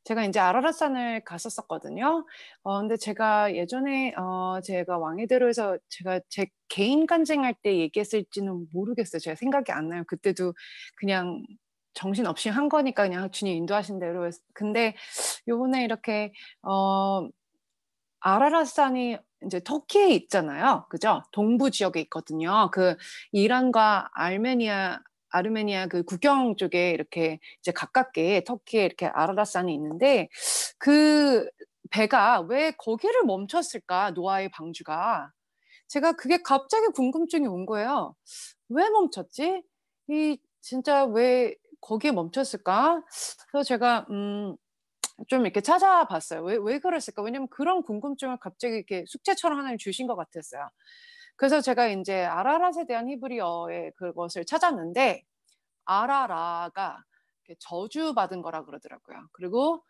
제가 이제 아라랏산을 갔었었거든요. 근데 제가 예전에 제가 왕이대로에서 제가 제 개인 간증할 때 얘기했을지는 모르겠어요. 제가 생각이 안 나요. 그때도 그냥 정신없이 한 거니까 그냥 주님 인도하신 대로. 근데 요번에 이렇게 아라랏산이 이제 터키에 있잖아요. 그죠? 동부 지역에 있거든요. 그 이란과 아르메니아 그 국경 쪽에 이렇게 이제 가깝게 터키에 이렇게 아라랏산이 있는데 그 배가 왜 거기를 멈췄을까? 노아의 방주가. 제가 그게 갑자기 궁금증이 온 거예요. 왜 멈췄지? 이 진짜 왜 거기에 멈췄을까? 그래서 제가 좀 이렇게 찾아봤어요. 왜 그랬을까? 왜냐면 그런 궁금증을 갑자기 이렇게 숙제처럼 하나님 주신 것 같았어요. 그래서 제가 이제 아라랏에 대한 히브리어의 그것을 찾았는데 아라라가 저주받은 거라 그러더라고요. 그리고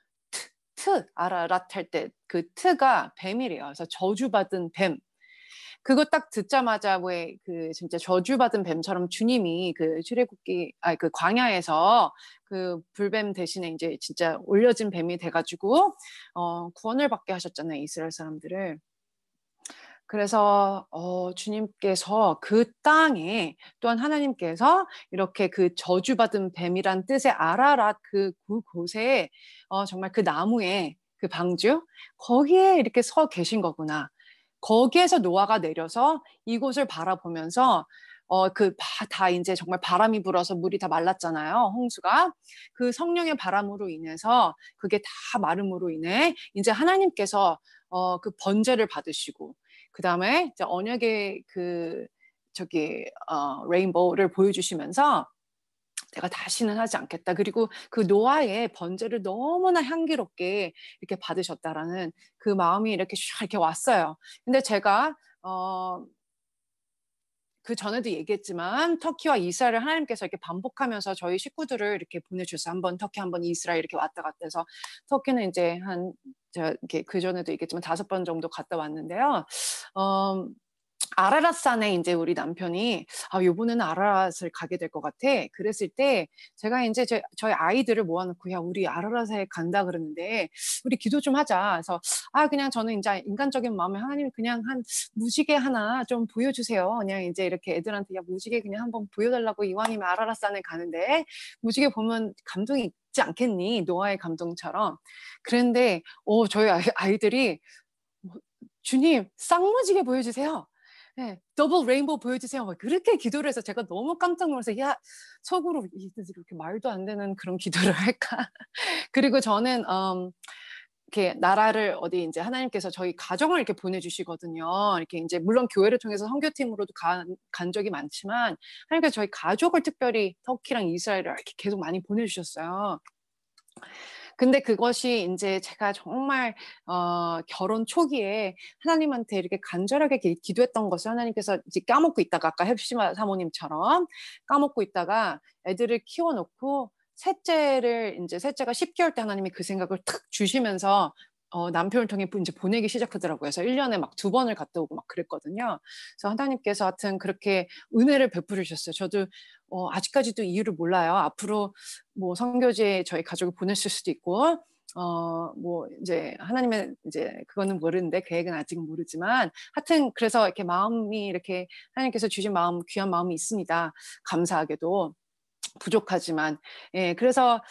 아라랏 할 때 그 트가 뱀이래요. 그래서 저주받은 뱀. 그거 딱 듣자마자 왜 그 진짜 저주받은 뱀처럼 주님이 그 출애굽기 그 광야에서 그 불뱀 대신에 이제 진짜 올려진 뱀이 돼가지고 구원을 받게 하셨잖아요, 이스라엘 사람들을. 그래서 주님께서 그 땅에 또한 하나님께서 이렇게 그 저주받은 뱀이란 뜻의 아라랏 그곳에 정말 그 나무에 그 방주 거기에 이렇게 서 계신 거구나. 거기에서 노아가 내려서 이곳을 바라보면서 다 이제 정말 바람이 불어서 물이 다 말랐잖아요. 홍수가. 그 성령의 바람으로 인해서 그게 다 마름으로 인해 이제 하나님께서 그 번제를 받으시고 그다음에 이제 언약의 그 레인보우를 보여주시면서 내가 다시는 하지 않겠다. 그리고 그 노아의 번제를 너무나 향기롭게 이렇게 받으셨다라는 그 마음이 이렇게 왔어요. 근데 제가 그 전에도 얘기했지만 터키와 이스라엘을 하나님께서 이렇게 반복하면서 저희 식구들을 이렇게 보내주셔서 한번 터키 한번 이스라엘 이렇게 왔다 갔다 해서 터키는 이제 제가 이렇게 그 전에도 얘기했지만 5번 정도 갔다 왔는데요. 아라랏산에 이제 우리 남편이 요번에는 아라랏을 가게 될 것 같아. 그랬을 때 제가 이제 저희 아이들을 모아놓고 야 우리 아라랏에 간다 그러는데 우리 기도 좀 하자. 그래서 그냥 저는 이제 인간적인 마음에 하나님 그냥 한 무지개 하나 좀 보여주세요. 그냥 이제 이렇게 애들한테 야 무지개 그냥 한번 보여달라고 이왕이면 아라랏산에 가는데 무지개 보면 감동이 있지 않겠니? 노아의 감동처럼. 그런데 저희 아이들이 주님 쌍무지개 보여주세요. 네, 더블 레인보우 보여주세요. 그렇게 기도를 해서 제가 너무 깜짝 놀라서 야 속으로 이렇게 말도 안 되는 그런 기도를 할까? 그리고 저는 이렇게 나라를 어디 이제 하나님께서 저희 가정을 이렇게 보내주시거든요. 이렇게 이제 물론 교회를 통해서 선교팀으로도 간 적이 많지만 하나님께서 저희 가족을 특별히 터키랑 이스라엘을 이렇게 계속 많이 보내주셨어요. 근데 그것이 이제 제가 정말 결혼 초기에 하나님한테 이렇게 간절하게 기도했던 것을 하나님께서 이제 까먹고 있다가 아까 헵시마 사모님처럼 까먹고 있다가 애들을 키워놓고 셋째가 10개월 때 하나님이 그 생각을 탁 주시면서 남편을 통해 이제 보내기 시작하더라고요. 그래서 1년에 막 2번을 갔다 오고 막 그랬거든요. 그래서 하나님께서 하여튼 그렇게 은혜를 베풀으셨어요. 저도 아직까지도 이유를 몰라요. 앞으로 뭐 선교지에 저희 가족을 보냈을 수도 있고 뭐 이제 하나님의 이제 그거는 모르는데 계획은 아직 모르지만 하여튼 그래서 이렇게 마음이 이렇게 하나님께서 주신 마음 귀한 마음이 있습니다. 감사하게도. 부족하지만 그래서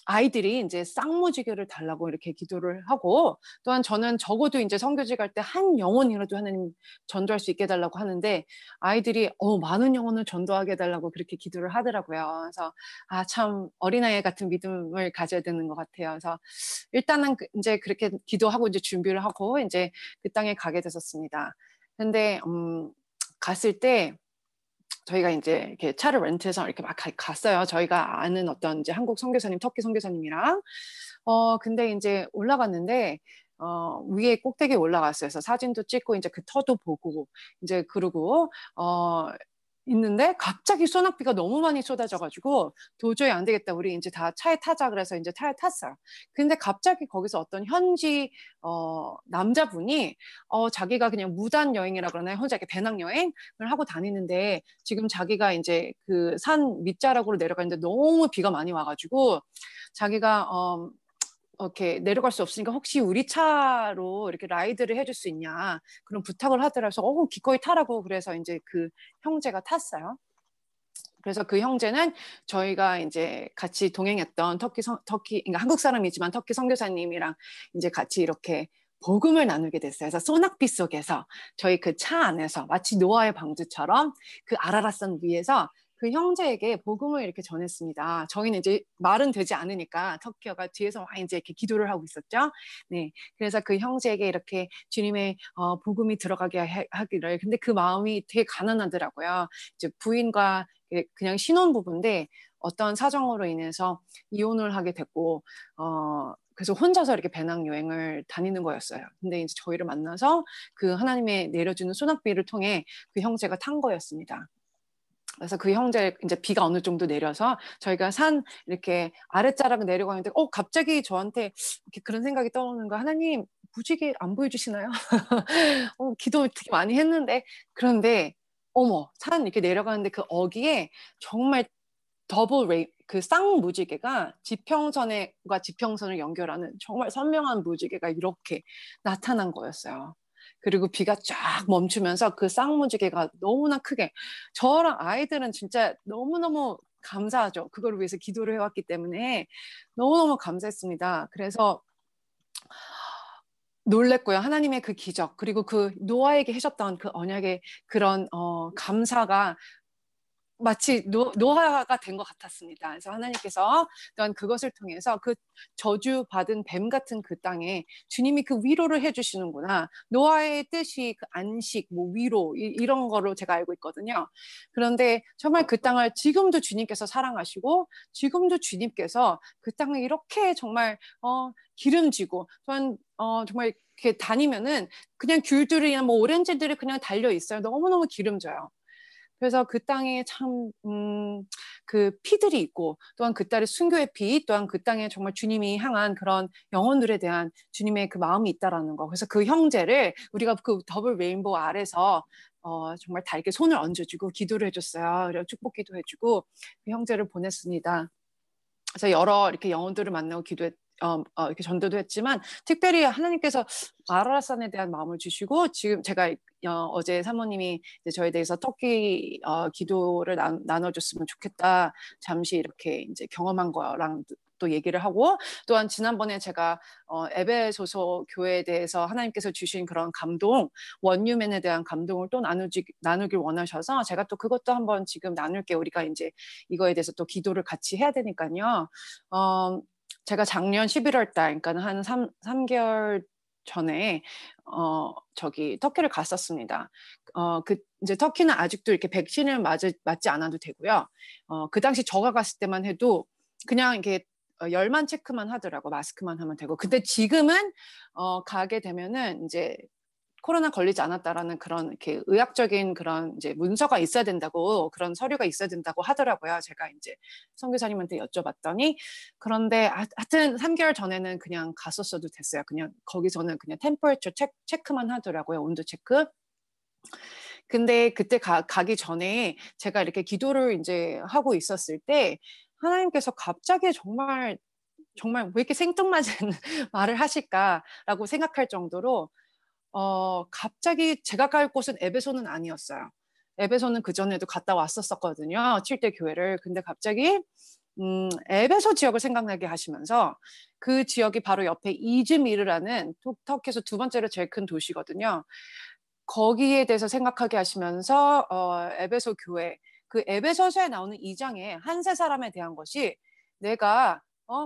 아이들이 이제 쌍무지개를 달라고 이렇게 기도를 하고 또한 저는 적어도 이제 선교지 갈 때 한 영혼이라도 하나님 전도할 수 있게 해달라고 하는데 아이들이 많은 영혼을 전도하게 해달라고 그렇게 기도를 하더라고요. 그래서 참 어린아이 같은 믿음을 가져야 되는 것 같아요. 그래서 일단은 이제 그렇게 기도하고 이제 준비를 하고 이제 그 땅에 가게 됐었습니다. 근데 갔을 때 저희가 이제 이렇게 차를 렌트해서 이렇게 막 갔어요. 저희가 아는 어떤 이제 한국 선교사님, 터키 선교사님이랑. 근데 이제 올라갔는데, 위에 꼭대기에 올라갔어요. 그래서 사진도 찍고, 이제 그 터도 보고, 이제 그러고, 있는데 갑자기 소낙비가 너무 많이 쏟아져 가지고 도저히 안 되겠다. 우리 이제 다 차에 타자 그래서 이제 차에 탔어요. 근데 갑자기 거기서 어떤 현지 남자분이 자기가 그냥 무단 여행이라 그러나요? 혼자 이렇게 배낭여행을 하고 다니는데 지금 자기가 이제 그 산 밑자락으로 내려가는데 너무 비가 많이 와가지고 자기가 이렇게 내려갈 수 없으니까 혹시 우리 차로 이렇게 라이드를 해줄 수 있냐 그런 부탁을 하더라고요. 기꺼이 타라고 그래서 이제 그 형제가 탔어요. 그래서 그 형제는 저희가 이제 같이 동행했던 그러니까 한국 사람이지만 터키 선교사님이랑 이제 같이 이렇게 복음을 나누게 됐어요. 그래서 소낙비 속에서 저희 그 차 안에서 마치 노아의 방주처럼 그 아라랏산 위에서 그 형제에게 복음을 이렇게 전했습니다. 저희는 이제 말은 되지 않으니까 터키어가 뒤에서 막 이제 이렇게 기도를 하고 있었죠. 네, 그래서 그 형제에게 이렇게 주님의 복음이 들어가게 하기를. 근데 그 마음이 되게 가난하더라고요. 이제 부인과 그냥 신혼부부인데 어떤 사정으로 인해서 이혼을 하게 됐고 그래서 혼자서 이렇게 배낭여행을 다니는 거였어요. 근데 이제 저희를 만나서 그 하나님의 내려주는 소낙비를 통해 그 형제가 탄 거였습니다. 그래서 그 형제 이제 비가 어느 정도 내려서 저희가 산 이렇게 아랫자락 내려가는데 갑자기 저한테 이렇게 그런 생각이 떠오르는 거. 하나님 무지개 안 보여주시나요? 기도 되게 많이 했는데 그런데 어머 산 이렇게 내려가는데 그 어귀에 정말 더블 레이 그 쌍무지개가 지평선과 지평선을 연결하는 정말 선명한 무지개가 이렇게 나타난 거였어요. 그리고 비가 쫙 멈추면서 그 쌍무지개가 너무나 크게 저랑 아이들은 진짜 너무너무 감사하죠. 그걸 위해서 기도를 해왔기 때문에 너무너무 감사했습니다. 그래서 놀랬고요. 하나님의 그 기적 그리고 그 노아에게 하셨던 그 언약의 그런 감사가 마치 노화가 된 것 같았습니다. 그래서 하나님께서 또한 그것을 통해서 그 저주받은 뱀 같은 그 땅에 주님이 그 위로를 해주시는구나. 노아의 뜻이 그 안식, 뭐 위로 이런 거로 제가 알고 있거든요. 그런데 정말 그 땅을 지금도 주님께서 사랑하시고 지금도 주님께서 그 땅을 이렇게 정말 기름지고 또한 정말 이렇게 다니면은 그냥 귤들이나 뭐 오렌지들이 그냥 달려 있어요. 너무너무 기름져요. 그래서 그 땅에 참, 그 피들이 있고, 또한 그 딸의 순교의 피, 또한 그 땅에 정말 주님이 향한 그런 영혼들에 대한 주님의 그 마음이 있다라는 거. 그래서 그 형제를 우리가 그 더블 레인보우 아래서 정말 다 이렇게 손을 얹어주고 기도를 해줬어요. 그리고 축복 기도해주고 그 형제를 보냈습니다. 그래서 여러 이렇게 영혼들을 만나고 이렇게 전도도 했지만 특별히 하나님께서 아라산에 대한 마음을 주시고 지금 제가 어제 사모님이 이제 저에 대해서 터키 기도를 나눠줬으면 좋겠다 잠시 이렇게 이제 경험한 거랑 또 얘기를 하고 또한 지난번에 제가 에베소서 교회에 대해서 하나님께서 주신 그런 감동 원유맨에 대한 감동을 또 나누길 원하셔서 제가 또 그것도 한번 지금 나눌게요. 우리가 이제 이거에 대해서 또 기도를 같이 해야 되니까요. 제가 작년 11월 달 그러니까 한 3개월 전에 저기 터키를 갔었습니다. 이제 터키는 아직도 이렇게 백신을 맞지 않아도 되고요. 그 당시 저가 갔을 때만 해도 그냥 이렇게 열만 체크만 하더라고. 마스크만 하면 되고. 근데 지금은 가게 되면은 이제 코로나 걸리지 않았다라는 그런 이렇게 의학적인 그런 이제 문서가 있어야 된다고 그런 서류가 있어야 된다고 하더라고요. 제가 이제 선교사님한테 여쭤봤더니 그런데 하여튼 3개월 전에는 그냥 갔었어도 됐어요. 그냥 거기서는 그냥 템퍼레처 체크만 하더라고요. 온도 체크. 근데 그때 가기 전에 제가 이렇게 기도를 이제 하고 있었을 때 하나님께서 갑자기 정말 왜 이렇게 생뚱맞은 말을 하실까라고 생각할 정도로 갑자기 제가 갈 곳은 에베소는 아니었어요. 에베소는 그전에도 갔다 왔었거든요. 7대 교회를. 근데 갑자기 에베소 지역을 생각나게 하시면서 그 지역이 바로 옆에 이즈미르라는 터키에서 두 번째로 제일 큰 도시거든요. 거기에 대해서 생각하게 하시면서 에베소 교회 그 에베소서에 나오는 2장에 한 세 사람에 대한 것이 내가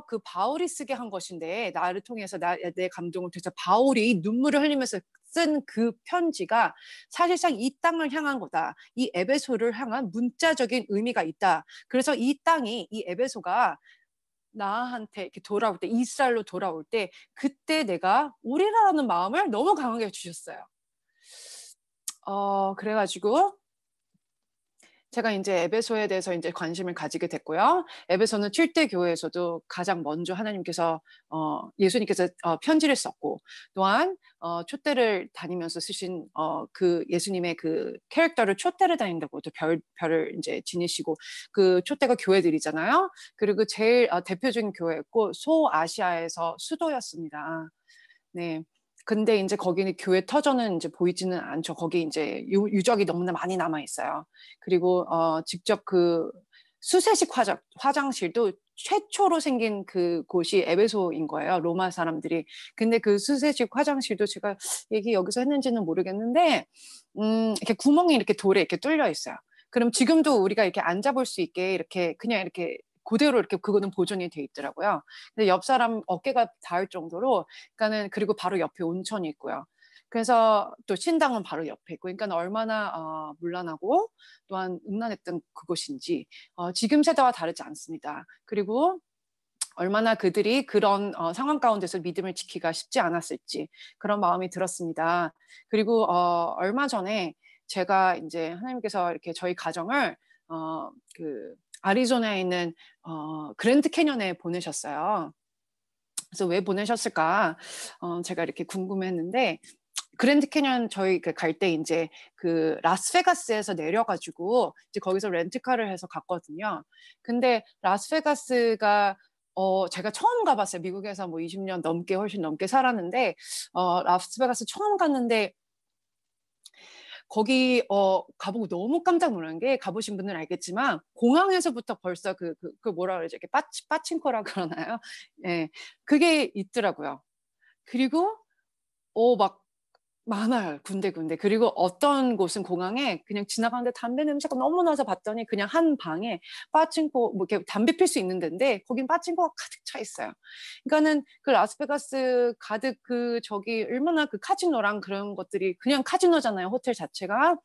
그 바울이 쓰게 한 것인데 나를 통해서 내 감동을 통해서 바울이 눈물을 흘리면서 쓴 그 편지가 사실상 이 땅을 향한 거다. 이 에베소를 향한 문자적인 의미가 있다. 그래서 이 에베소가 나한테 이렇게 돌아올 때 이스라엘로 돌아올 때 그때 내가 오리라라는 마음을 너무 강하게 주셨어요. 그래가지고 제가 인제 에베소에 대해서 인제 관심을 가지게 됐고요. 에베소는 7대 교회에서도 가장 먼저 하나님께서 예수님께서 편지를 썼고, 또한 촛대를 다니면서 쓰신 그 예수님의 그 캐릭터를 촛대를 다닌다고 또 별을 인제 지니시고, 그 촛대가 교회들이잖아요. 그리고 제일 대표적인 교회였고 소아시아에서 수도였습니다. 네. 근데 인제 거기는 교회 터전은 인제 보이지는 않죠. 거기 인제 유적이 너무나 많이 남아 있어요. 그리고 직접 그 수세식 화장실도 최초로 생긴 그곳이 에베소인 거예요, 로마 사람들이. 근데 그 수세식 화장실도 제가 얘기 여기서 했는지는 모르겠는데 이렇게 구멍이 이렇게 돌에 이렇게 뚫려 있어요. 그럼 지금도 우리가 이렇게 앉아 볼 수 있게 이렇게 그냥 이렇게 고대로 이렇게 그거는 보존이 돼 있더라고요. 근데 옆 사람 어깨가 닿을 정도로, 그러니까는, 그리고 바로 옆에 온천이 있고요. 그래서 또 신당은 바로 옆에 있고, 그러니까 얼마나 문란하고 또한 음란했던 그곳인지 지금 세대와 다르지 않습니다. 그리고 얼마나 그들이 그런 상황 가운데서 믿음을 지키기가 쉽지 않았을지 그런 마음이 들었습니다. 그리고 얼마 전에 제가 인제 하나님께서 이렇게 저희 가정을 그 애리조나에 있는 그랜드 캐니언에 보내셨어요. 그래서 왜 보내셨을까 제가 이렇게 궁금했는데, 그랜드 캐니언 저희 갈 때 인제 그 라스베가스에서 내려 가지고 이제 거기서 렌트카를 해서 갔거든요. 근데 라스베가스가 제가 처음 가 봤어요. 미국에서 뭐 20년 넘게, 훨씬 넘게 살았는데 라스베가스 처음 갔는데 거기 가 보고 너무 깜짝 놀란 게, 가 보신 분들은 알겠지만 공항에서부터 벌써 뭐라 그러죠? 이렇게 빠칭코라 그러나요? 예. 그게 있더라고요. 그리고 막 많아요, 군데군데. 그리고 어떤 곳은 공항에 그냥 지나가는데 담배 냄새가 너무 나서 봤더니 그냥 한 방에 빠칭코, 뭐 이렇게 담배 필 수 있는 데인데 거긴 빠칭코가 가득 차 있어요. 그러니까는 그 라스베가스 가득 저기 얼마나 그 카지노랑 그런 것들이, 그냥 카지노잖아요, 호텔 자체가.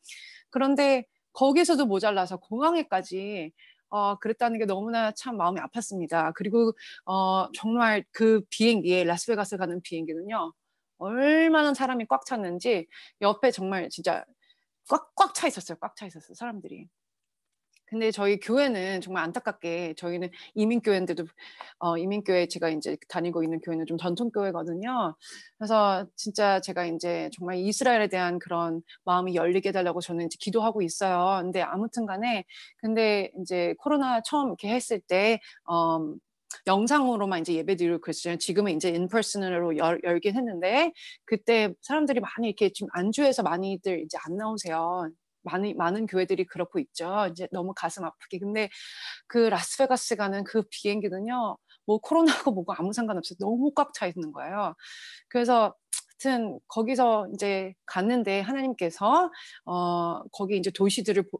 그런데 거기서도 모자라서 공항에까지 그랬다는 게 너무나 참 마음이 아팠습니다. 그리고 정말 그 비행기에, 라스베가스 가는 비행기는요, 얼마나 사람이 꽉 찼는지 옆에 정말 진짜 꽉꽉 차 있었어요. 꽉 차 있었어요, 사람들이. 근데 저희 교회는 정말 안타깝게, 저희는 이민교회인데도 이민교회, 제가 인제 다니고 있는 교회는 좀 전통 교회거든요. 그래서 진짜 제가 인제 정말 이스라엘에 대한 그런 마음이 열리게 해 달라고 저는 인제 기도하고 있어요. 근데 아무튼 간에, 근데 인제 코로나 처음 이렇게 했을 때 영상으로만 인제 예배드리고 그랬어요. 지금은 인제 인퍼슨으로 열긴 했는데, 그때 사람들이 많이 이렇게 지금 안주해서 많이들 이제 안 나오세요. 많은 교회들이 그렇고 있죠, 이제 너무 가슴 아프게. 근데 그 라스베가스 가는 그 비행기는요, 뭐 코로나고 뭐고 아무 상관없이 너무 꽉 차 있는 거예요. 그래서 하여튼 거기서 인제 갔는데 하나님께서 거기 인제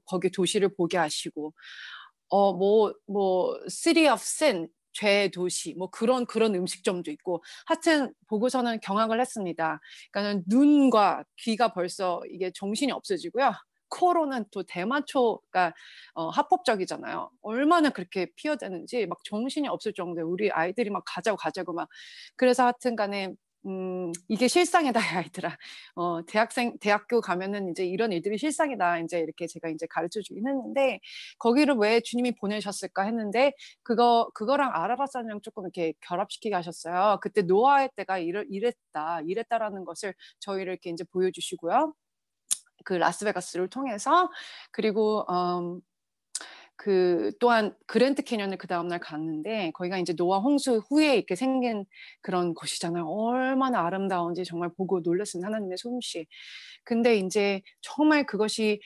거기 도시를 보게 하시고, City of Sin, 죄의 도시, 뭐 그런 음식점도 있고, 하여튼 보고서는 경악을 했습니다. 그러니까는 눈과 귀가 벌써 이게 정신이 없어지고요. 코로는 또 대마초가 합법적이잖아요. 얼마나 그렇게 피어대는지 막 정신이 없을 정도에 우리 아이들이 막 가자고 가자고 막. 그래서 하여튼 간에 "이게 실상이다, 이 아이들아. 대학교 가면은 인제 이런 일들이 실상이다." 인제 이렇게 제가 인제 가르쳐 주긴 했는데, 거기를 왜 주님이 보내셨을까 했는데, 그거랑 아라바산이랑 쪼끔 이렇게 결합시키게 하셨어요. 그때 노아의 때가 이랬다라는 것을 저희를 이렇게 인제 보여주시고요, 그 라스베가스를 통해서. 그리고 또한 그랜드 캐니언을 그다음 날 갔는데, 거기가 인제 노아 홍수 후에 이렇게 생긴 그런 곳이잖아요. 얼마나 아름다운지 정말 보고 놀랐습니다, 하나님의 솜씨. 근데 인제 정말 그것이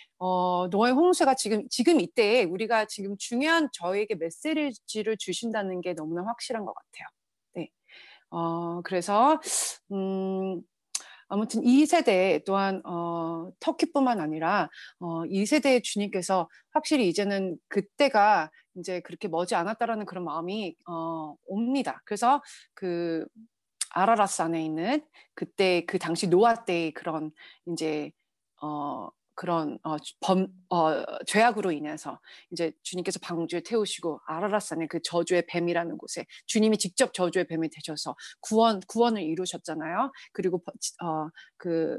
노아의 홍수가 지금 이때에 우리가 지금 중요한 저에게 메시지를 주신다는 게 너무나 확실한 것 같아요. 네. 그래서 음 아무튼 이 세대 또한 터키뿐만 아니라 이 세대의 주님께서 확실히 이제는 그때가 인제 그렇게 머지 않았다라는 그런 마음이 옵니다. 그래서 그 아라라스 안에 있는 그때, 그 당시 노아 때의 그런 인제 그런 죄악으로 인해서 이제 주님께서 방주에 태우시고 아라랏산의 그 저주의 뱀이라는 곳에 주님이 직접 저주의 뱀이 되셔서 구원을 이루셨잖아요. 그리고 그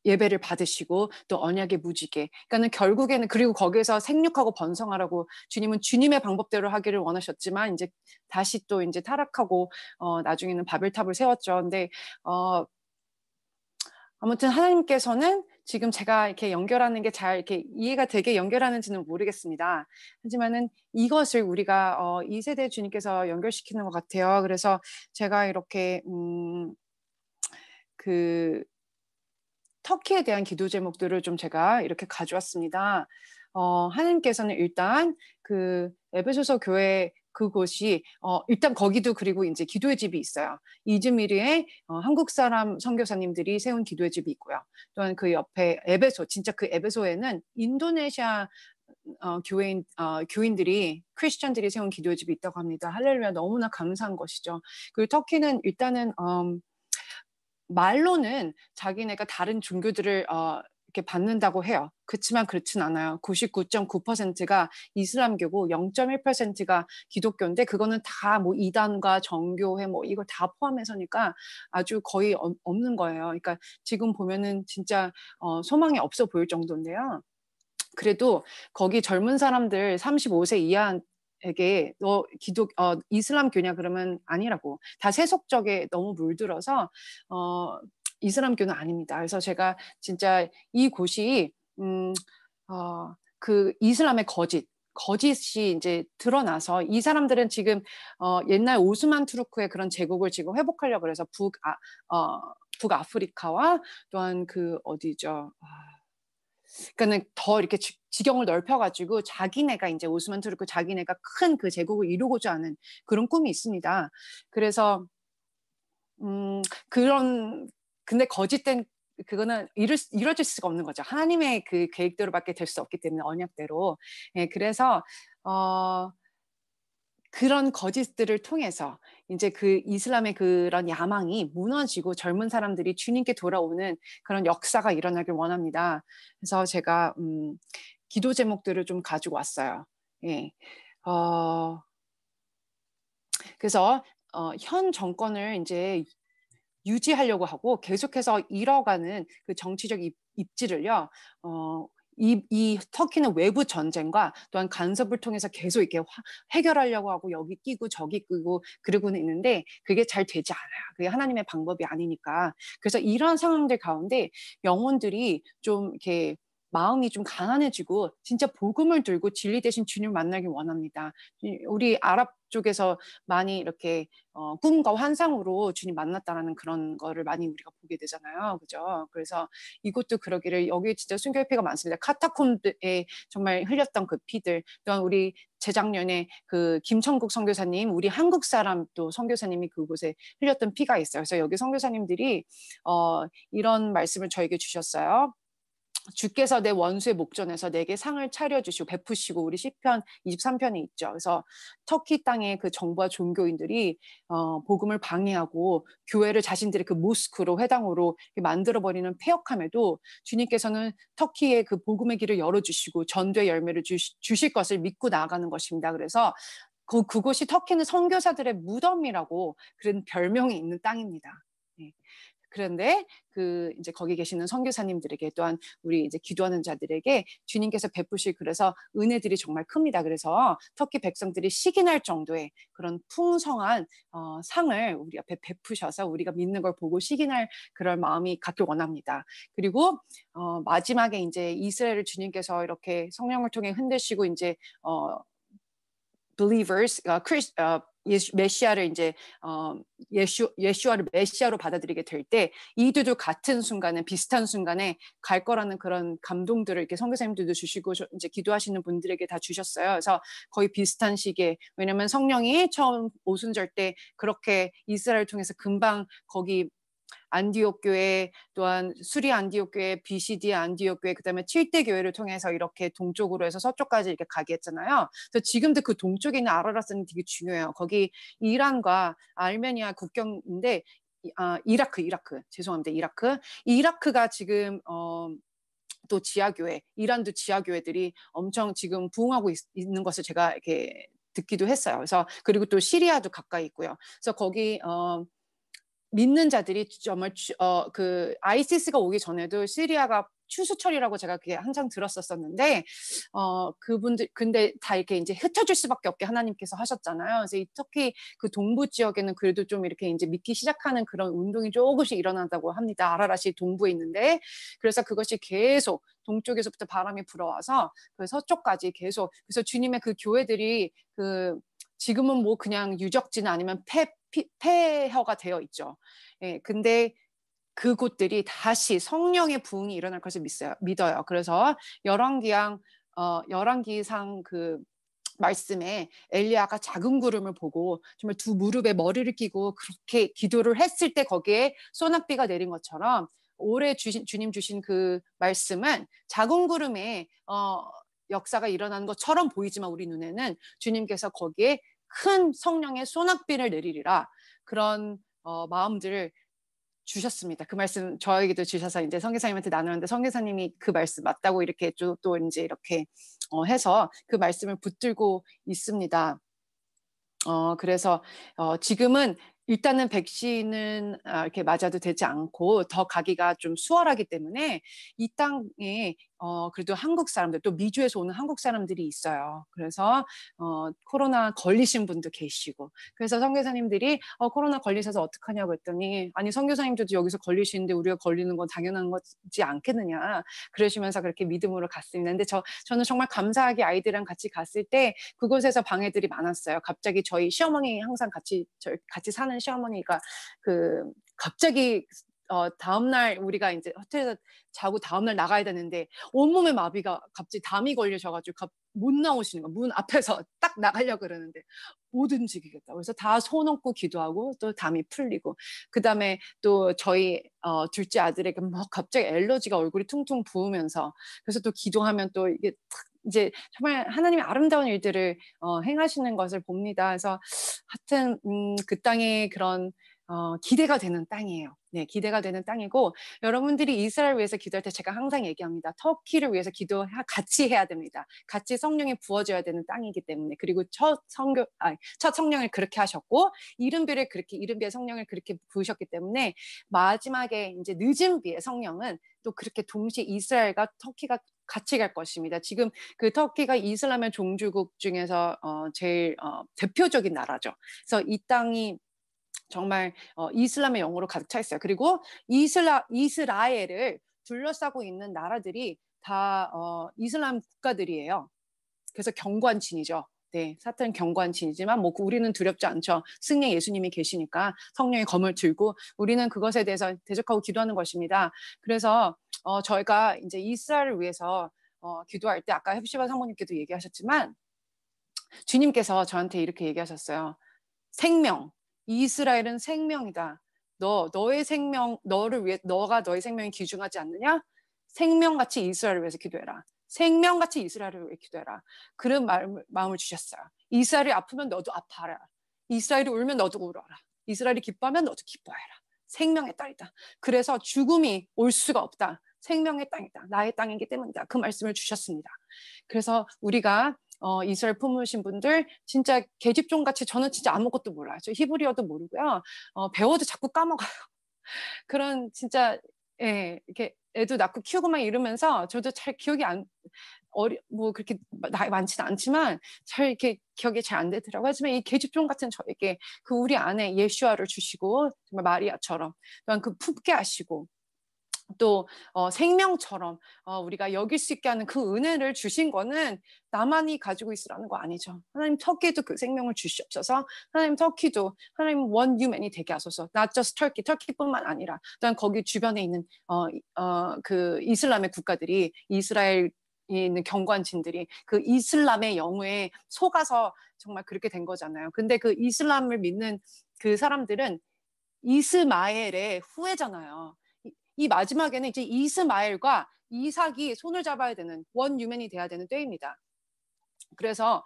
예배를 받으시고 또 언약의 무지개. 그러니까는 결국에는 그리고 거기에서 생육하고 번성하라고 주님은 주님의 방법대로 하기를 원하셨지만 이제 다시 또 이제 타락하고 나중에는 바벨탑을 세웠죠. 근데 아무튼 하나님께서는 지금 제가 이렇게 연결하는 게 잘 이렇게 이해가 되게 연결하는지는 모르겠습니다. 하지만은 이것을 우리가 이 세대 주님께서 연결시키는 것 같아요. 그래서 제가 이렇게 그 터키에 대한 기도 제목들을 좀 제가 이렇게 가져왔습니다. 하나님께서는 일단 그 에베소서 교회 그곳이 일단 거기도 그리고 이제 기도의 집이 있어요. 이즈미르에 한국 사람 선교사님들이 세운 기도의 집이 있고요. 또한 그 옆에 에베소, 진짜 그 에베소에는 인도네시아 교인들이 크리스천들이 세운 기도의 집이 있다고 합니다. 할렐루야, 너무나 감사한 것이죠. 그리고 터키는 일단은 말로는 자기네가 다른 종교들을 이렇게 받는다고 해요. 그렇지만 그렇진 않아요. 99.9%가 이슬람교고 0.1%가 기독교인데 그거는 다 뭐 이단과 정교회 뭐 이걸 다 포함해서니까 아주 거의 없는 거예요. 그러니까 지금 보면은 진짜 소망이 없어 보일 정도인데요. 그래도 거기 젊은 사람들 35세 이하에게 너 이슬람교냐 그러면 아니라고. 다 세속적에 너무 물들어서 이슬람교는 아닙니다. 그래서 제가 진짜 이 곳이 그 이슬람의 거짓이 이제 드러나서 이 사람들은 지금 옛날 오스만 투르크의 그런 제국을 지금 회복하려고 그래서 북아프리카와 또한 그 어디죠? 그러니까는 더 이렇게 지경을 넓혀가지고 자기네가 이제 오스만 투르크 자기네가 큰 그 제국을 이루고자 하는 그런 꿈이 있습니다. 그래서 근데 거짓된 그거는 이루어질 수가 없는 거죠. 하나님의 그 계획대로밖에 될 수 없기 때문에 언약대로. 예, 그래서 그런 거짓들을 통해서 이제 그 이슬람의 그런 야망이 무너지고 젊은 사람들이 주님께 돌아오는 그런 역사가 일어나길 원합니다. 그래서 제가 기도 제목들을 좀 가지고 왔어요. 예. 그래서 현 정권을 이제 유지하려고 하고 계속해서 잃어가는 그 정치적 입지를요. 이 터키는 외부 전쟁과 또한 간섭을 통해서 계속 이렇게 해결하려고 하고 여기 끼고 저기 끼고 그러고는 있는데 그게 잘 되지 않아요. 그게 하나님의 방법이 아니니까. 그래서 이런 상황들 가운데 영혼들이 좀 이렇게 마음이 좀 가난해지고 진짜 복음을 들고 진리 대신 주님을 만나길 원합니다. 우리 아랍 쪽에서 많이 이렇게 꿈과 환상으로 주님 만났다라는 그런 거를 많이 우리가 보게 되잖아요. 그죠? 그래서 이것도 그러기를 여기 진짜 순교의 피가 많습니다. 카타콤에 정말 흘렸던 그 피들 또한 우리 재작년에 그 김천국 선교사님 우리 한국 사람 또 선교사님이 그곳에 흘렸던 피가 있어요. 그래서 여기 선교사님들이 이런 말씀을 저에게 주셨어요. 주께서 내 원수의 목전에서 내게 상을 차려주시고 베푸시고 우리 시편 23편에 있죠. 그래서 터키 땅의 그 정부와 종교인들이 복음을 방해하고 교회를 자신들의 그 모스크로 회당으로 만들어버리는 폐역함에도 주님께서는 터키의 그 복음의 길을 열어주시고 전도의 열매를 주실 것을 믿고 나아가는 것입니다. 그래서 그곳이 터키는 선교사들의 무덤이라고 그런 별명이 있는 땅입니다. 네. 그런데 그 이제 거기 계시는 선교사님들에게 또한 우리 이제 기도하는 자들에게 주님께서 베푸실 그래서 은혜들이 정말 큽니다. 그래서 터키 백성들이 시기날 정도의 그런 풍성한 상을 우리 앞에 베푸셔서 우리가 믿는 걸 보고 시기날 그럴 마음이 갖길 원합니다. 그리고 마지막에 이제 이스라엘을 주님께서 이렇게 성령을 통해 흔드시고 이제 believers, 메시아를 이제 예수아를 메시아로 받아들이게 될 때 이들도 같은 순간에 비슷한 순간에 갈 거라는 그런 감동들을 이렇게 선교사님들도 주시고 이제 기도하시는 분들에게 다 주셨어요. 그래서 거의 비슷한 시기에 왜냐하면 성령이 처음 오순절 때 그렇게 이스라엘 통해서 금방 거기 안디옥 교회 또한 수리 안디옥 교회, BCD 안디옥 교회, 그다음에 7대 교회를 통해서 이렇게 동쪽으로 해서 서쪽까지 이렇게 가게 했잖아요. 그래서 지금도 그 동쪽에 있는 아라랏은 되게 중요해요. 거기 이란과 아르메니아 국경인데 이라크 죄송합니다. 이라크가 지금 또 지하교회, 이란도 지하교회들이 엄청 지금 부흥하고 있는 것을 제가 이렇게 듣기도 했어요. 그래서 그리고 또 시리아도 가까이 있고요. 그래서 거기 믿는 자들이 정말 그 ISIS가 오기 전에도 시리아가 추수철이라고 제가 그게 항상 들었었는데 그분들 근데 다 이렇게 이제 흩어질 수밖에 없게 하나님께서 하셨잖아요. 그래서 특히 그 동부 지역에는 그래도 좀 이렇게 이제 믿기 시작하는 그런 운동이 조금씩 일어난다고 합니다. 아라랏이 동부에 있는데 그래서 그것이 계속 동쪽에서부터 바람이 불어와서 그 서쪽까지 계속 그래서 주님의 그 교회들이 그 지금은 뭐 그냥 유적지나 아니면 폐허가 되어 있죠. 예, 근데 그곳들이 다시 성령의 부흥이 일어날 것을 믿어요. 그래서 열왕기상 그 말씀에 엘리야가 작은 구름을 보고 정말 두 무릎에 머리를 끼고 그렇게 기도를 했을 때 거기에 소낙비가 내린 것처럼 올해 주님 주신 그 말씀은 작은 구름에 역사가 일어나는 것처럼 보이지만 우리 눈에는 주님께서 거기에 큰 성령의 소낙비를 내리리라 그런 마음들을 주셨습니다. 그 말씀 저에게도 주셔서 이제 선교사님한테 나누는데 선교사님이 그 말씀 맞다고 이렇게 또 이제 이렇게 해서 그 말씀을 붙들고 있습니다. 그래서 지금은 일단은 백신은 이렇게 맞아도 되지 않고 더 가기가 좀 수월하기 때문에 이 땅에 그래도 한국 사람들 또 미주에서 오는 한국 사람들이 있어요. 그래서 코로나 걸리신 분도 계시고 그래서 선교사님들이 코로나 걸리셔서 어떡하냐고 했더니 아니 선교사님들도 여기서 걸리시는데 우리가 걸리는 건 당연한 거지 않겠느냐 그러시면서 그렇게 믿음으로 갔습니다. 근데 저는 정말 감사하게 아이들이랑 같이 갔을 때 그곳에서 방해들이 많았어요. 갑자기 저희 시어머니 항상 같이 사는 시어머니가 그 갑자기 다음날 우리가 이제 호텔에서 자고 다음날 나가야 되는데 온몸에 마비가 갑자기 담이 걸리셔가지고 못 나오시는 거예요. 문 앞에서 딱 나가려고 그러는데 못 움직이겠다. 그래서 다 손 얹고 기도하고 또 담이 풀리고 그 다음에 또 저희 둘째 아들에게 막 갑자기 엘러지가 얼굴이 퉁퉁 부으면서 그래서 또 기도하면 또 이게 이제 정말 하나님의 아름다운 일들을 행하시는 것을 봅니다. 그래서 하여튼 그 땅에 그런 기대가 되는 땅이에요. 네, 기대가 되는 땅이고 여러분들이 이스라엘 위해서 기도할 때 제가 항상 얘기합니다. 터키를 위해서 같이 해야 됩니다. 같이 성령이 부어져야 되는 땅이기 때문에 그리고 첫 성령을 그렇게 하셨고 이른비의 성령을 그렇게 부으셨기 때문에 마지막에 이제 늦은 비의 성령은 또 그렇게 동시에 이스라엘과 터키가 같이 갈 것입니다. 지금 그 터키가 이슬람의 종주국 중에서 제일 대표적인 나라죠. 그래서 이 땅이 정말 이슬람의 영으로 가득 차 있어요. 그리고 이스라엘을 둘러싸고 있는 나라들이 다 이슬람 국가들이에요. 그래서 경관친이죠. 네, 사탄 경관친이지만 뭐 우리는 두렵지 않죠. 승리의 예수님이 계시니까 성령의 검을 들고 우리는 그것에 대해서 대적하고 기도하는 것입니다. 그래서 저희가 이제 이스라엘을 위해서 기도할 때 아까 헵시바 사모님께도 얘기하셨지만 주님께서 저한테 이렇게 얘기하셨어요. 생명, 이스라엘은 생명이다. 너의 생명, 너를 위해 너가 너의 생명이 귀중하지 않느냐? 생명같이 이스라엘을 위해서 기도해라. 생명같이 이스라엘을 위해 기도해라. 그런 마음을 주셨어요. 이스라엘이 아프면 너도 아파라. 이스라엘이 울면 너도 울어라. 이스라엘이 기뻐하면 너도 기뻐해라. 생명의 땅이다. 그래서 죽음이 올 수가 없다. 생명의 땅이다. 나의 땅이기 때문이다. 그 말씀을 주셨습니다. 그래서 우리가 이스라엘 품으신 분들 진짜 계집종같이 저는 진짜 아무것도 몰라요. 저 히브리어도 모르고요. 배워도 자꾸 까먹어요. 그런 진짜 이렇게 애도 낳고 키우고만 이러면서 저도 잘 기억이 뭐 그렇게 나이 많지는 않지만 잘 이렇게 기억이 잘 안 되더라고요. 하지만 이 계집종 같은 저에게 그 우리 안에 예수아를 주시고 정말 마리아처럼 또한 그 품게 하시고 또 생명처럼 우리가 여길 수 있게 하는 그 은혜를 주신 거는 나만이 가지고 있으라는 거 아니죠. 하나님 터키에도 그 생명을 주시옵소서. 하나님 터키도 하나님 원 휴맨이 되게 하소서. Not just 터키뿐만 아니라 또한 거기 주변에 있는 그 이슬람의 국가들이 이스라엘 있는 경관진들이 그 이슬람의 영에 속아서 정말 그렇게 된 거잖아요. 근데 그 이슬람을 믿는 그 사람들은 이스마엘의 후예잖아요. 이 마지막에는 이제 이스마엘과 이삭이 손을 잡아야 되는 원 유맨이 돼야 되는 때입니다. 그래서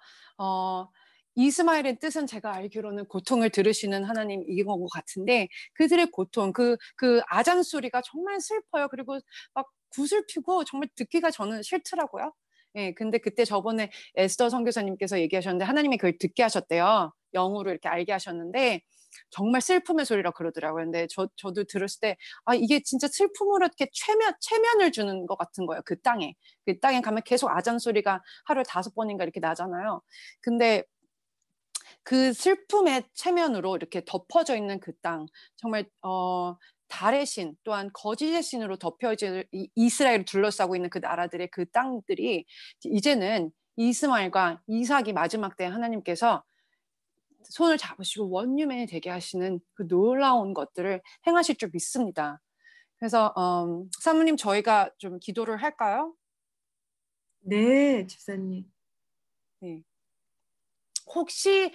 이스마엘의 뜻은 제가 알기로는 고통을 들으시는 하나님인 것 같은데 그들의 고통, 그 아잔 소리가 정말 슬퍼요. 그리고 막 구슬피고 정말 듣기가 저는 싫더라고요. 예, 근데 그때 저번에 에스더 선교사님께서 얘기하셨는데 하나님이 그걸 듣게 하셨대요. 영으로 이렇게 알게 하셨는데 정말 슬픔의 소리라 그러더라고요. 근데 저도 들었을 때 이게 진짜 슬픔으로 이렇게 최면을 주는 것 같은 거예요. 그 땅에. 그 땅에 가면 계속 아잔 소리가 하루에 5번인가 이렇게 나잖아요. 근데 그 슬픔의 체면으로 이렇게 덮어져 있는 그 땅, 정말 달의 신 또한 거짓의 신으로 덮여질 이스라엘을 둘러싸고 있는 그 나라들의 그 땅들이 이제는 이스마엘과 이삭이 마지막 때 하나님께서 손을 잡으시고 원유맨이 되게 하시는 그 놀라운 것들을 행하실 줄 믿습니다. 그래서 사모님 저희가 좀 기도를 할까요? 네, 집사님. 네. 혹시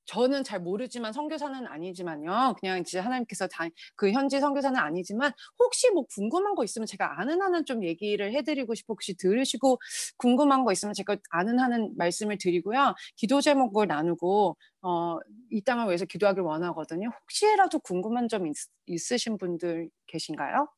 저는 잘 모르지만 선교사는 아니지만요. 그냥 이제 하나님께서 그 현지 선교사는 아니지만 혹시 뭐 궁금한 거 있으면 제가 아는 한은 좀 얘기를 해드리고 싶고 혹시 들으시고 궁금한 거 있으면 제가 아는 한은 말씀을 드리고요. 기도 제목을 나누고 이 땅을 위해서 기도하길 원하거든요. 혹시라도 궁금한 점 있으신 분들 계신가요?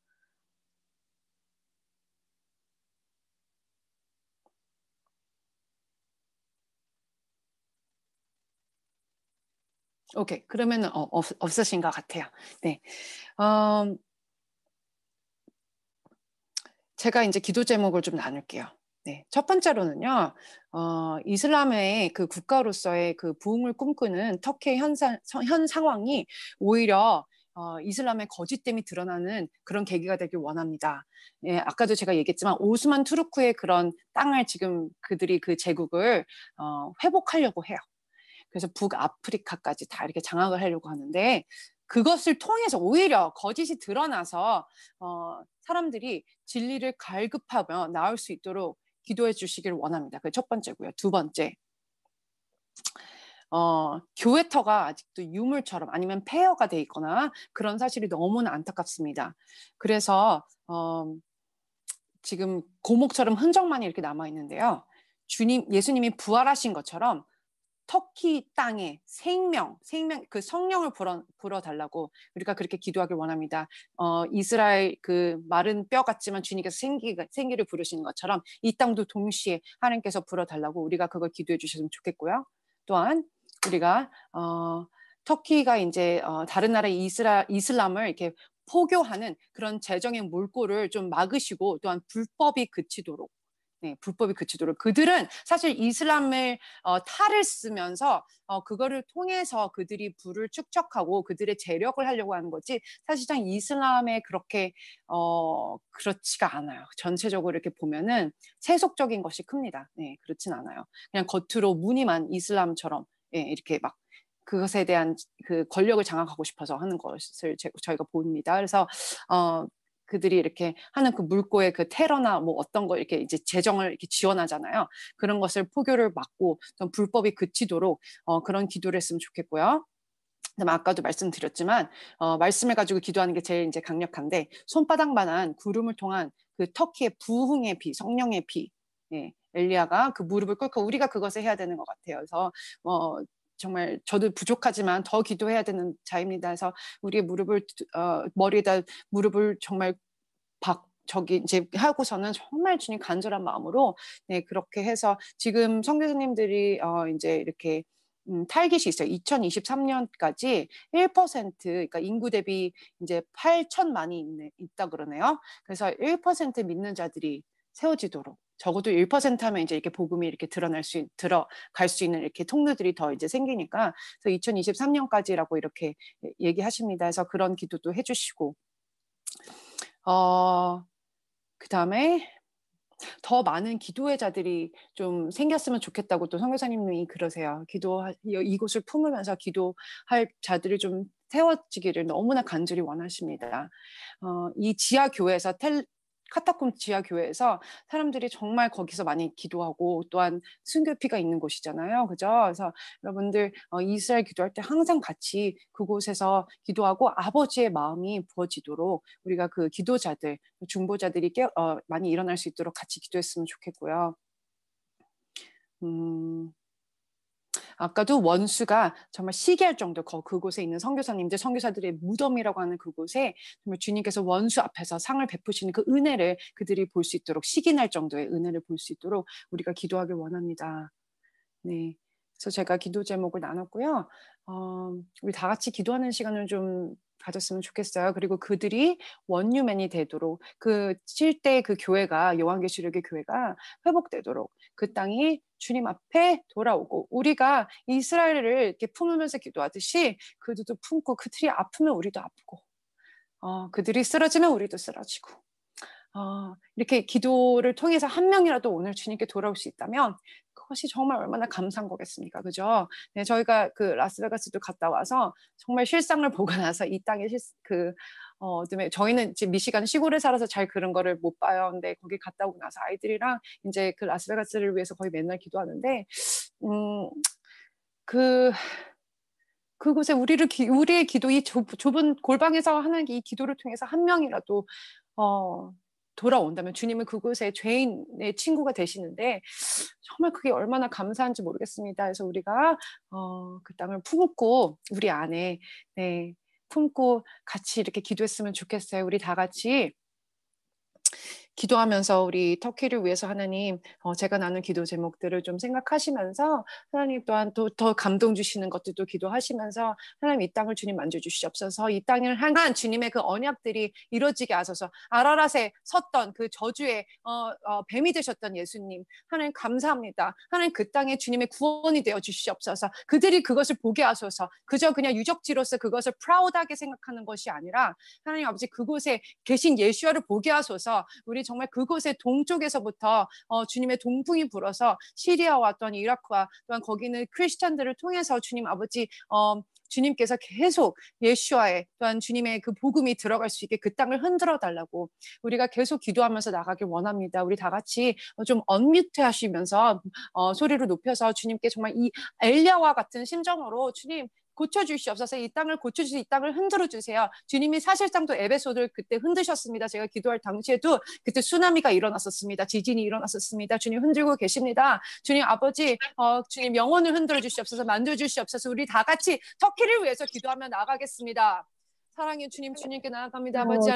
오케이. 그러면은 없으신 것 같아요. 네. 제가 이제 기도 제목을 좀 나눌게요. 네. 첫 번째로는요, 이슬람의 그 국가로서의 그 부흥을 꿈꾸는 터키의 현 상황이 오히려 이슬람의 거짓됨이 드러나는 그런 계기가 되길 원합니다. 예, 아까도 제가 얘기했지만 오스만 투르크의 그런 땅을 지금 그들이 그 제국을 회복하려고 해요. 그래서 북아프리카까지 다 이렇게 장악을 하려고 하는데 그것을 통해서 오히려 거짓이 드러나서 사람들이 진리를 갈급하며 나올 수 있도록 기도해 주시길 원합니다. 그게 첫 번째고요. 두 번째, 교회터가 아직도 유물처럼 아니면 폐허가 돼 있거나 그런 사실이 너무나 안타깝습니다. 그래서 지금 고목처럼 흔적만이 이렇게 남아 있는데요. 예수님이 부활하신 것처럼 터키 땅에 생명, 그 성령을 불어달라고 우리가 그렇게 기도하길 원합니다. 이스라엘 그 마른 뼈 같지만 주님께서 생기를 부르시는 것처럼 이 땅도 동시에 하나님께서 불어달라고 우리가 그걸 기도해 주셨으면 좋겠고요. 또한 우리가 터키가 이제 다른 나라의 이슬람을 이렇게 포교하는 그런 재정의 물꼬를 좀 막으시고 또한 불법이 그치도록 네, 불법이 그치도록 그들은 사실 이슬람을 탈을 쓰면서 그거를 통해서 그들이 부를 축적하고 그들의 재력을 하려고 하는 거지 사실상 이슬람에 그렇게 그렇지가 않아요. 전체적으로 이렇게 보면은 세속적인 것이 큽니다. 네, 그렇진 않아요. 그냥 겉으로 무늬만 이슬람처럼 예, 이렇게 막 그것에 대한 그 권력을 장악하고 싶어서 하는 것을 저희가 봅니다. 그래서 그들이 이렇게 하는 그 물고의 그 테러나 뭐 어떤 거 이렇게 이제 재정을 이렇게 지원하잖아요. 그런 것을 포교를 막고 좀 불법이 그치도록 그런 기도를 했으면 좋겠고요. 그다음에 아까도 말씀드렸지만 말씀을 가지고 기도하는 게 제일 이제 강력한데 손바닥만한 구름을 통한 그 터키의 부흥의 비, 성령의 비, 예, 엘리야가 그 무릎을 꿇고 우리가 그것을 해야 되는 것 같아요. 그래서 정말 저도 부족하지만 더 기도해야 되는 자입니다. 그래서 우리의 머리에다 무릎을 정말 저기 이제 하고서는 정말 주님 간절한 마음으로 네, 그렇게 해서 지금 선교사님들이 이제 이렇게 타깃이 있어요. 2023년까지 1% 그러니까 인구 대비 이제 8천만이 있다 그러네요. 그래서 1% 믿는 자들이 세워지도록 적어도 1% 하면 이제 이렇게 복음이 이렇게 들어갈 수 있는 이렇게 통로들이 더 이제 생기니까 그래서 2023년까지라고 이렇게 얘기하십니다. 그래서 그런 기도도 해주시고 그다음에 더 많은 기도의 자들이 좀 생겼으면 좋겠다고 또 선교사님이 그러세요. 이곳을 품으면서 기도할 자들이 좀 세워지기를 너무나 간절히 원하십니다. 이 지하 교회에서 카타콤 지하 교회에서 사람들이 정말 거기서 많이 기도하고 또한 순교피가 있는 곳이잖아요. 그죠? 그래서 여러분들 이스라엘 기도할 때 항상 같이 그곳에서 기도하고 아버지의 마음이 부어지도록 우리가 그 기도자들, 중보자들이 많이 일어날 수 있도록 같이 기도했으면 좋겠고요. 아까도 원수가 정말 시기할 정도 그곳에 있는 선교사님들, 선교사들의 무덤이라고 하는 그곳에 정말 주님께서 원수 앞에서 상을 베푸시는 그 은혜를 그들이 볼 수 있도록, 시기 날 정도의 은혜를 볼 수 있도록 우리가 기도하길 원합니다. 네. 그래서 제가 기도 제목을 나눴고요. 우리 다 같이 기도하는 시간을 좀 가졌으면 좋겠어요. 그리고 그들이 원유맨이 되도록, 그 7대 그 교회가, 요한계시록의 교회가 회복되도록 그 땅이 주님 앞에 돌아오고, 우리가 이스라엘을 이렇게 품으면서 기도하듯이 그들도 품고, 그들이 아프면 우리도 아프고, 그들이 쓰러지면 우리도 쓰러지고, 이렇게 기도를 통해서 한 명이라도 오늘 주님께 돌아올 수 있다면 그것이 정말 얼마나 감사한 거겠습니까? 그죠? 네, 저희가 그 라스베가스도 갔다 와서 정말 실상을 보고 나서 이 땅의 저희는 지금 미시간 시골에 살아서 잘 그런 거를 못 봐요. 근데 거기 갔다 오고 나서 아이들이랑 이제 그 라스베가스를 위해서 거의 맨날 기도하는데, 그곳에 우리의 기도, 이 좁은 골방에서 하는 이 기도를 통해서 한 명이라도 돌아온다면 주님은 그곳에 죄인의 친구가 되시는데 정말 그게 얼마나 감사한지 모르겠습니다. 그래서 우리가 그 땅을 품고 우리 안에 품고 같이 이렇게 기도했으면 좋겠어요. 우리 다 같이 기도하면서 우리 터키를 위해서 하나님, 제가 나눈 기도 제목들을 좀 생각하시면서 하나님 또한 또 더 감동 주시는 것들도 기도하시면서 하나님 이 땅을 주님 만져주시옵소서. 이 땅을 향한 주님의 그 언약들이 이루어지게 하소서. 아라랏에 섰던 그 저주의 뱀이 되셨던 예수님, 하나님 감사합니다. 하나님 그 땅에 주님의 구원이 되어 주시옵소서. 그들이 그것을 보게 하소서. 그저 그냥 유적지로서 그것을 프라우드하게 생각하는 것이 아니라 하나님 아버지 그곳에 계신 예수와를 보게 하소서. 우리 정말 그곳의 동쪽에서부터 주님의 동풍이 불어서 시리아와 또한 이라크와 또한 거기는 크리스찬들을 통해서 주님 아버지 주님께서 계속 예수와의 또한 주님의 그 복음이 들어갈 수 있게 그 땅을 흔들어 달라고 우리가 계속 기도하면서 나가길 원합니다. 우리 다 같이 좀 언뮤트 하시면서 소리를 높여서 주님께 정말 이 엘리야와 같은 심정으로 주님 고쳐주시옵소서. 이 땅을 고쳐주시고 이 땅을 흔들어주세요. 주님이 사실상 또 에베소를 그때 흔드셨습니다. 제가 기도할 당시에도 그때 쓰나미가 일어났었습니다. 지진이 일어났었습니다. 주님 흔들고 계십니다. 주님 아버지 주님 영혼을 흔들어 주시옵소서. 만들어 주시옵소서. 우리 다 같이 터키를 위해서 기도하며 나가겠습니다. 사랑의 주님, 주님께 나아갑니다. 아버지